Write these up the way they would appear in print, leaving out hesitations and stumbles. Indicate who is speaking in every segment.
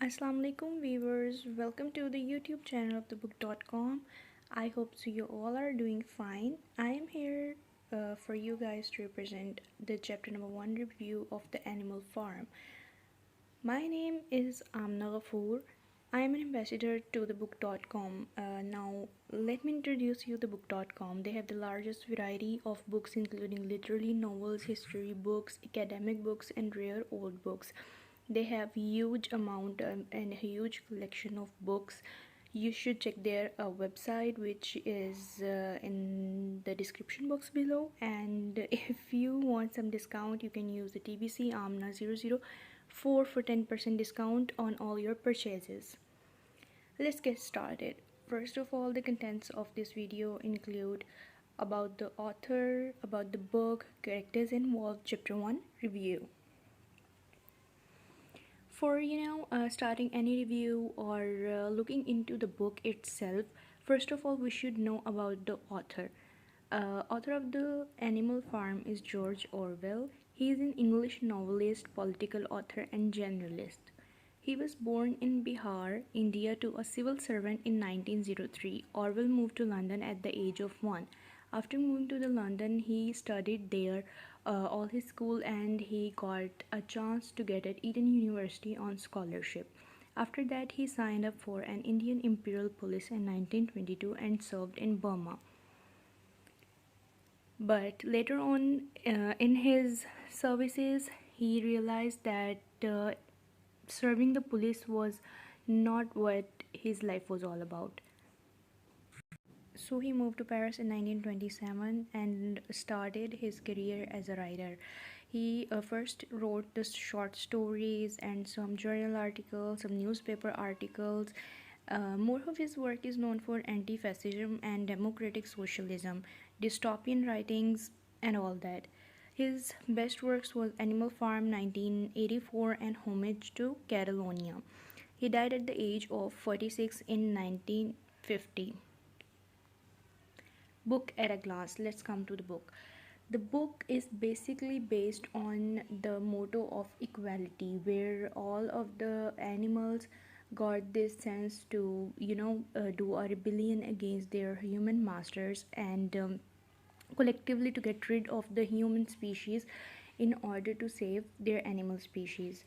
Speaker 1: Assalamu alaikum viewers, welcome to the YouTube channel of thebook.com. I hope so you all are doing fine. I am here for you guys to represent the chapter number 1 review of The Animal Farm. My name is Amna Ghafoor. I am an ambassador to thebook.com. Now let me introduce you thebook.com. They have the largest variety of books including literary novels, history books, academic books and rare old books. They have huge amount and a huge collection of books. You should check their website, which is in the description box below. And if you want some discount, you can use the TBC Amna 004 for 10% discount on all your purchases. Let's get started. First of all, the contents of this video include about the author, about the book, characters involved, chapter 1 review. For starting any review or looking into the book itself, first of all we should know about the author. Author of The Animal Farm is George Orwell. He is an English novelist, political author and journalist. He was born in Bihar, India, to a civil servant in 1903. Orwell moved to London at the age of 1. After moving to the London, he studied there all his school and he got a chance to get at Eton University on scholarship. After that, he signed up for an Indian Imperial Police in 1922 and served in Burma. But later on in his services, he realized that serving the police was not what his life was all about. So he moved to Paris in 1927 and started his career as a writer. He first wrote the short stories and some journal articles, some newspaper articles. More of his work is known for anti-fascism and democratic socialism, dystopian writings and all that. His best works was Animal Farm 1984 and Homage to Catalonia. He died at the age of 46 in 1950. Book at a glance. Let's come to the book. The book is basically based on the motto of equality, where all of the animals got this sense to do a rebellion against their human masters and collectively to get rid of the human species in order to save their animal species.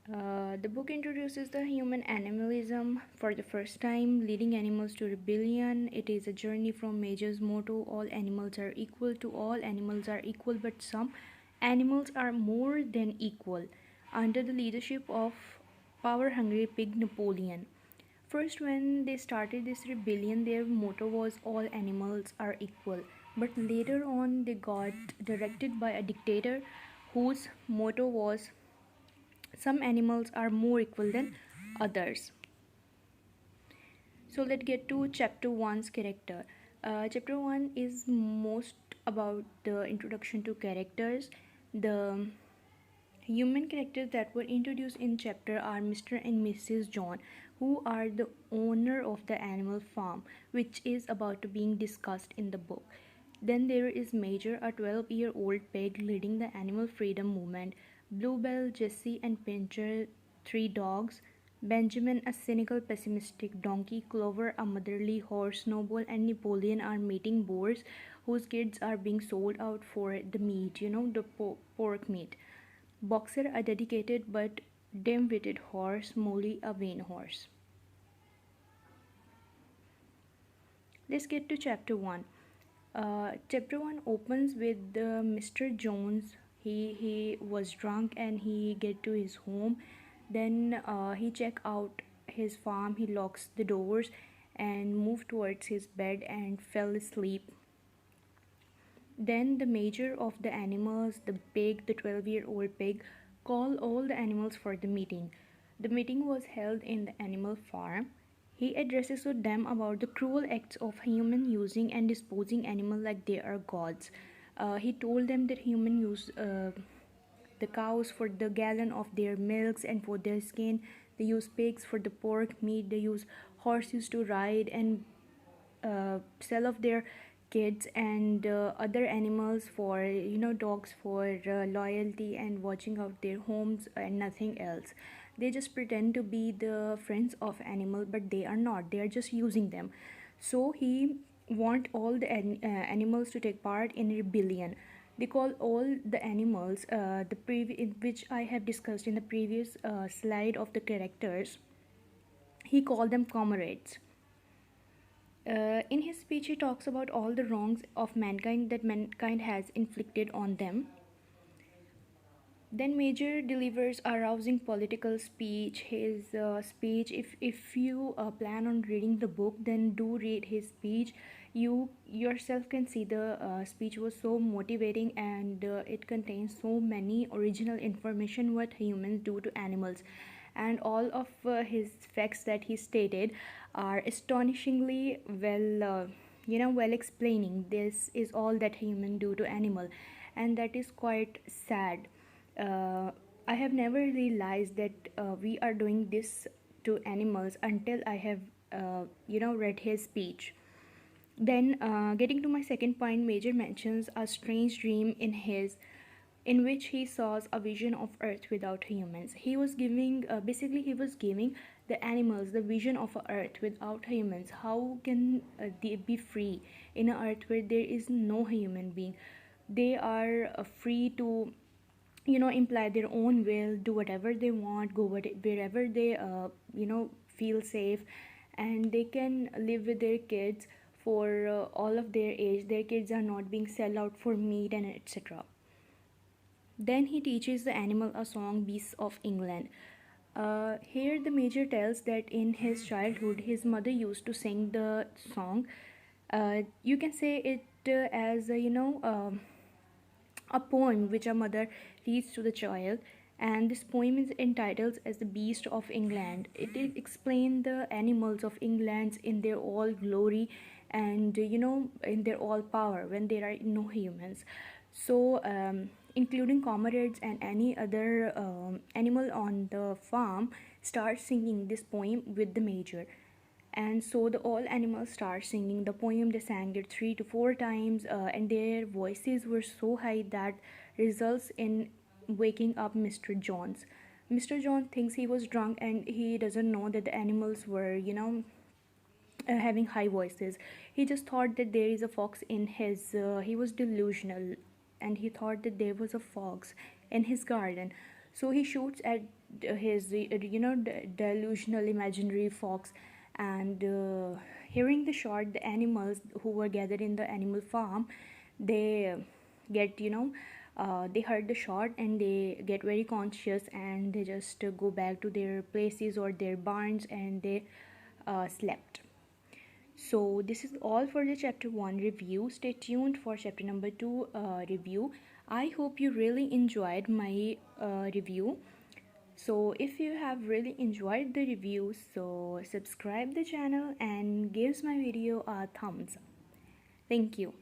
Speaker 1: The book introduces the human animalism for the first time, leading animals to rebellion. It is a journey from Major's motto, all animals are equal, to all animals are equal, but some animals are more than equal, under the leadership of power-hungry pig Napoleon. First, when they started this rebellion, their motto was all animals are equal. But later on, they got directed by a dictator whose motto was some animals are more equal than others. So let's get to chapter 1's character. Chapter 1 is most about the introduction to characters. The human characters that were introduced in chapter are Mr. and Mrs. John, who are the owner of the animal farm, which is about to being discussed in the book. Then there is Major, a 12-year-old pig leading the animal freedom movement. Bluebell, Jessie and Pincher, 3 dogs. Benjamin, a cynical, pessimistic donkey. Clover, a motherly horse. Snowball and Napoleon are mating boars whose kids are being sold out for the meat, the pork meat. Boxer, a dedicated but dim-witted horse. Molly, a vain horse. Let's get to chapter 1. Chapter 1 opens with Mr. Jones. He was drunk and he get to his home. Then he check out his farm. He locks the doors and moved towards his bed and fell asleep. Then the major of the animals, the pig, the 12-year-old pig, call all the animals for the meeting. The meeting was held in the animal farm. He addresses to them about the cruel acts of human using and disposing animals like they are gods. He told them that humans use the cows for the gallon of their milks and for their skin. They use pigs for the pork meat. They use horses to ride and sell off their kids and other animals for, dogs for loyalty and watching out their homes and nothing else. They just pretend to be the friends of animal, but they are not, they are just using them. So he want all the animals to take part in a rebellion. They call all the animals, which I have discussed in the previous slide of the characters, he called them comrades. In his speech, he talks about all the wrongs of mankind that mankind has inflicted on them. Then Major delivers a rousing political speech. His speech, if you plan on reading the book, then do read his speech. You yourself can see the speech was so motivating, and it contains so many original information what humans do to animals, and all of his facts that he stated are astonishingly well, well explaining. This is all that human do to animal, and that is quite sad. uh, I have never realized that we are doing this to animals until I have, read his speech. Then, getting to my second point, Major mentions a strange dream in which he saw a vision of Earth without humans. He was giving, basically, he was giving the animals the vision of a Earth without humans. How can they be free in an Earth where there is no human being? They are free to, imply their own will, do whatever they want, go wherever they, feel safe, and they can live with their kids for all of their age. Their kids are not being sold out for meat and etc. Then he teaches the animal a song, Beasts of England. Here the Major tells that in his childhood his mother used to sing the song. You can say it as a poem which a mother reads to the child, and this poem is entitled as the Beast of England. It explains the animals of England in their all glory, and in their all power when there are no humans. So including comrades and any other animal on the farm start singing this poem with the Major. And so the all animals start singing the poem. They sang it 3 to 4 times, and their voices were so high that results in waking up Mr. Jones. Mr. Jones thinks he was drunk, and he doesn't know that the animals were, having high voices. He just thought that there is a fox in his, he was delusional, and he thought that there was a fox in his garden. So he shoots at his, delusional imaginary fox, and hearing the shot, the animals who were gathered in the animal farm, they get, they heard the shot and they get very conscious, and they just go back to their places or their barns, and they slept. So this is all for the chapter 1 review. Stay tuned for chapter number 2 review. I hope you really enjoyed my review. So if you have really enjoyed the review, so subscribe the channel and gives my video a thumbs up. Thank you.